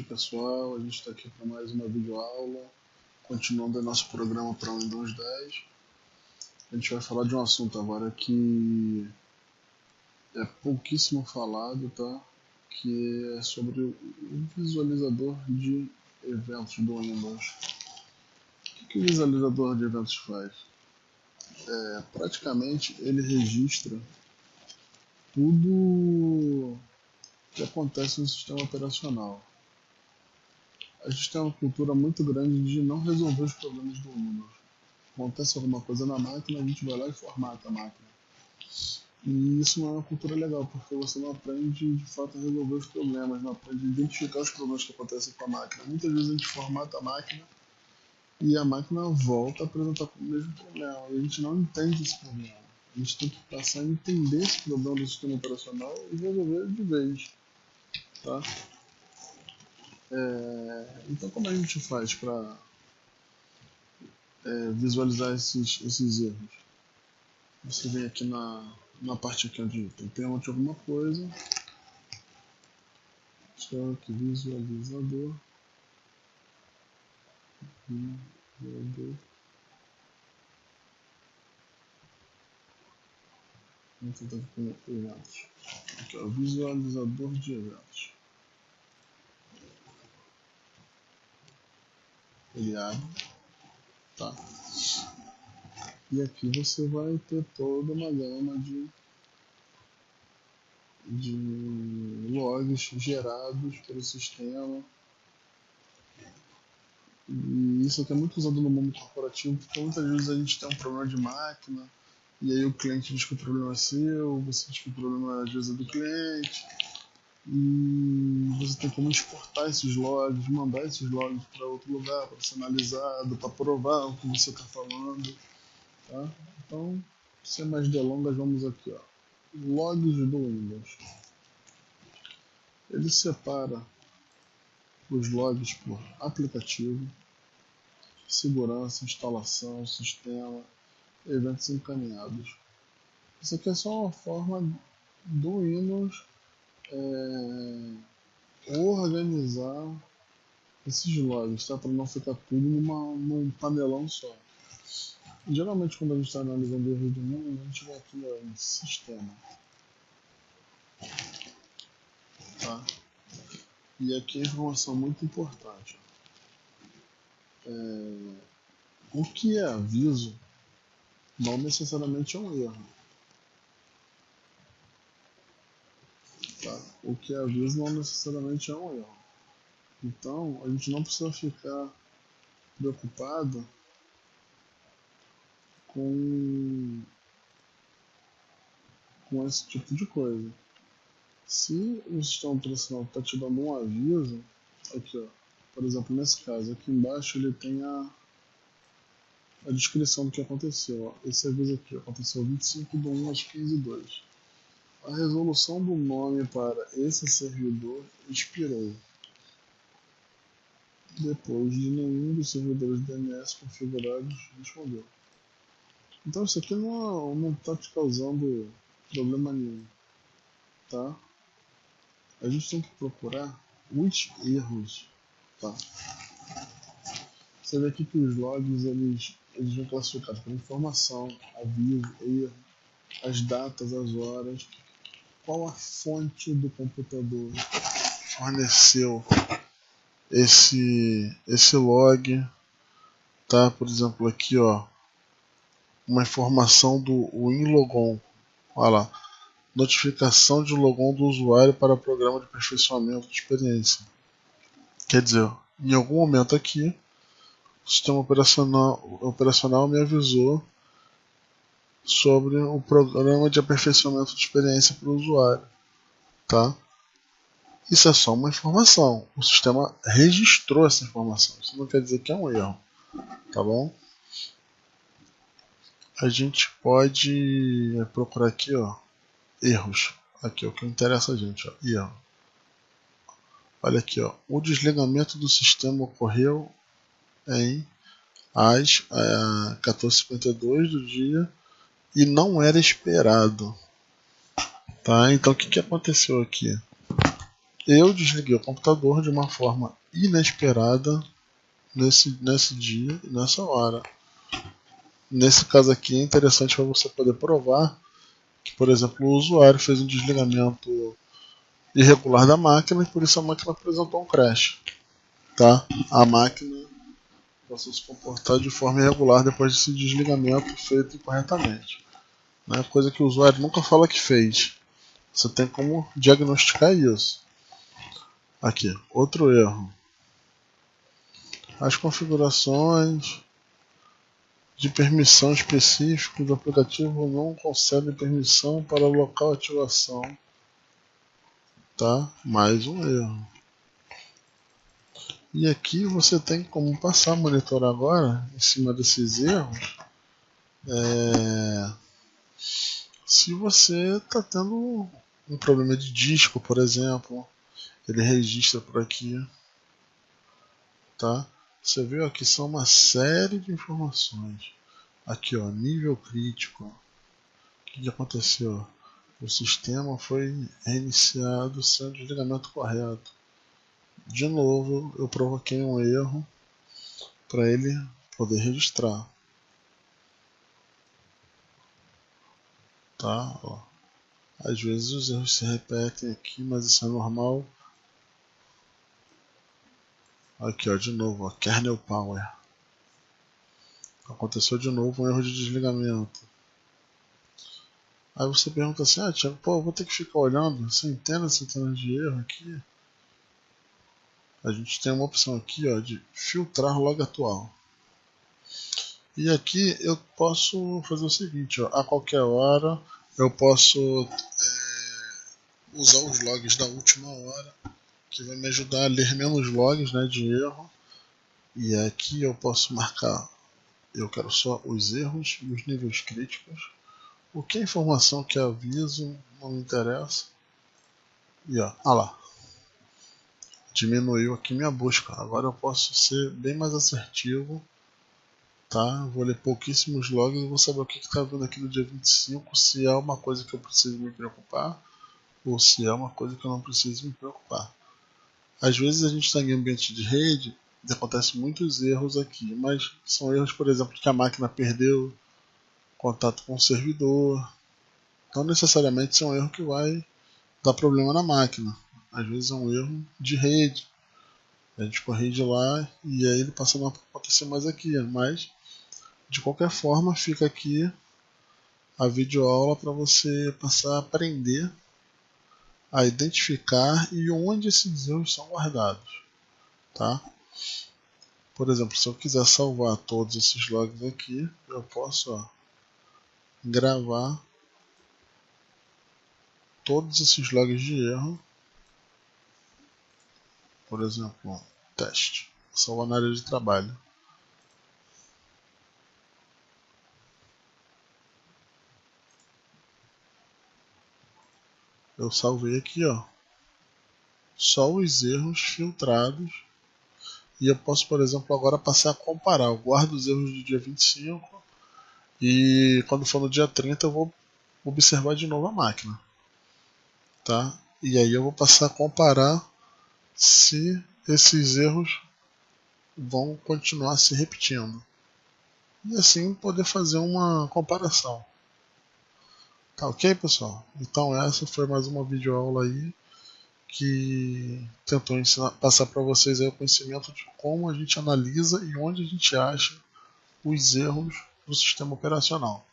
noite, pessoal. A gente está aqui para mais uma videoaula, continuando o nosso programa para o Windows 10. A gente vai falar de um assunto agora que é pouquíssimo falado, tá? Que é sobre o visualizador de eventos do Windows. O que o visualizador de eventos faz? Praticamente ele registra tudo que acontece no sistema operacional. A gente tem uma cultura muito grande de não resolver os problemas do Windows. Acontece alguma coisa na máquina, a gente vai lá e formata a máquina. E isso não é uma cultura legal, porque você não aprende de fato a resolver os problemas, não aprende a identificar os problemas que acontecem com a máquina. Muitas vezes a gente formata a máquina e a máquina volta a apresentar o mesmo problema, e a gente não entende esse problema. A gente tem que passar a entender esse problema do sistema operacional e resolver de vez. Tá? Então como a gente faz para visualizar esses erros? Você vem aqui na parte aqui onde tem tema de alguma coisa, escreve aqui visualizador, vamos tentar aqui com eventos, aqui ó, visualizador de eventos, ele abre, tá? E aqui você vai ter toda uma gama de logs gerados pelo sistema. E isso aqui é muito usado no mundo corporativo, porque muitas vezes a gente tem um problema de máquina, e aí o cliente diz que o problema é seu, você diz que o problema às vezes é do cliente, e você tem como exportar esses logs, mandar esses logs para outro lugar, para ser analisado, para provar o que você está falando. Tá? Então, sem mais delongas, vamos aqui, ó. Logs do Windows. Ele separa os logs por aplicativo, segurança, instalação, sistema, eventos encaminhados. Isso aqui é só uma forma do Windows organizar esses logs, tá? Para não ficar tudo num panelão só. Geralmente quando a gente está analisando erros do Windows, a gente vai aqui ó, em sistema. Tá? E aqui a informação muito importante. O que é aviso não necessariamente é um erro. Tá? O que é aviso não necessariamente é um erro. Então a gente não precisa ficar preocupado com esse tipo de coisa. Se o sistema operacional está te dando um aviso, aqui ó, por exemplo, nesse caso, aqui embaixo ele tem a descrição do que aconteceu. Ó. Esse aviso aqui aconteceu 25/1 às 15h02. A resolução do nome para esse servidor expirou depois de nenhum dos servidores DNS configurados respondeu. Então isso aqui não está te causando problema nenhum. Tá? A gente tem que procurar os erros. Tá? Você vê aqui que os logs eles vão classificados por informação, aviso, erro, as datas, as horas, qual a fonte do computador forneceu esse log, tá? Por exemplo aqui ó, uma informação do WinLogon, olha lá, notificação de logon do usuário para programa de aperfeiçoamento de experiência. Quer dizer, em algum momento aqui o sistema operacional me avisou sobre o programa de aperfeiçoamento de experiência para o usuário, tá? Isso é só uma informação. O sistema registrou essa informação. Isso não quer dizer que é um erro, tá bom? A gente pode procurar aqui, ó, erros. Aqui, ó, o que interessa a gente, ó, erro. Olha aqui, ó, o desligamento do sistema ocorreu em às 14h52 do dia e não era esperado, tá? Então o que aconteceu aqui? Eu desliguei o computador de uma forma inesperada nesse dia e nessa hora. Nesse caso aqui é interessante para você poder provar que, por exemplo, o usuário fez um desligamento irregular da máquina e por isso a máquina apresentou um crash. Tá? A máquina passou a se comportar de forma irregular depois desse desligamento feito incorretamente. Né? Coisa que o usuário nunca fala que fez. Você tem como diagnosticar isso. Aqui, outro erro. As configurações de permissão específica do aplicativo não concedem permissão para local ativação. Tá? Mais um erro. E aqui você tem como passar a monitorar agora, em cima desses erros, se você está tendo um problema de disco, por exemplo, ele registra por aqui, tá? Você viu aqui são uma série de informações. Aqui, ó, nível crítico. O que aconteceu? O sistema foi reiniciado sem o desligamento correto. De novo, eu provoquei um erro para ele poder registrar. Tá? Ó. Às vezes os erros se repetem aqui, mas isso é normal. Aqui, ó, de novo, ó, kernel power. Aconteceu de novo um erro de desligamento. Aí você pergunta assim, Thiago, pô, eu vou ter que ficar olhando centenas de erros aqui. A gente tem uma opção aqui, ó, de filtrar log atual. E aqui eu posso fazer o seguinte, ó, a qualquer hora eu posso usar os logs da última hora, que vai me ajudar a ler menos logs, né, de erro. E aqui eu posso marcar, eu quero só os erros e os níveis críticos. O que é informação que aviso não me interessa. E ó, lá, diminuiu aqui minha busca. Agora eu posso ser bem mais assertivo. Tá? Vou ler pouquíssimos logs e vou saber o que está vindo aqui no dia 25, se é uma coisa que eu preciso me preocupar ou se é uma coisa que eu não preciso me preocupar. Às vezes a gente está em ambiente de rede e acontecem muitos erros aqui, mas são erros, por exemplo, que a máquina perdeu contato com o servidor. Não necessariamente é um erro que vai dar problema na máquina. Às vezes é um erro de rede. A gente corrige lá e aí ele passa a não acontecer mais aqui, mas de qualquer forma, fica aqui a videoaula para você passar a aprender a identificar e onde esses erros são guardados. Tá? Por exemplo, se eu quiser salvar todos esses logs aqui, eu posso gravar todos esses logs de erro. Por exemplo, teste. Salvar na área de trabalho. Eu salvei aqui, ó, só os erros filtrados. E eu posso, por exemplo, agora passar a comparar. Eu guardo os erros do dia 25 e quando for no dia 30 eu vou observar de novo a máquina. Tá? E aí eu vou passar a comparar se esses erros vão continuar se repetindo. E assim poder fazer uma comparação. Tá ok, pessoal? Então essa foi mais uma videoaula aí que tentou passar para vocês aí o conhecimento de como a gente analisa e onde a gente acha os erros do sistema operacional.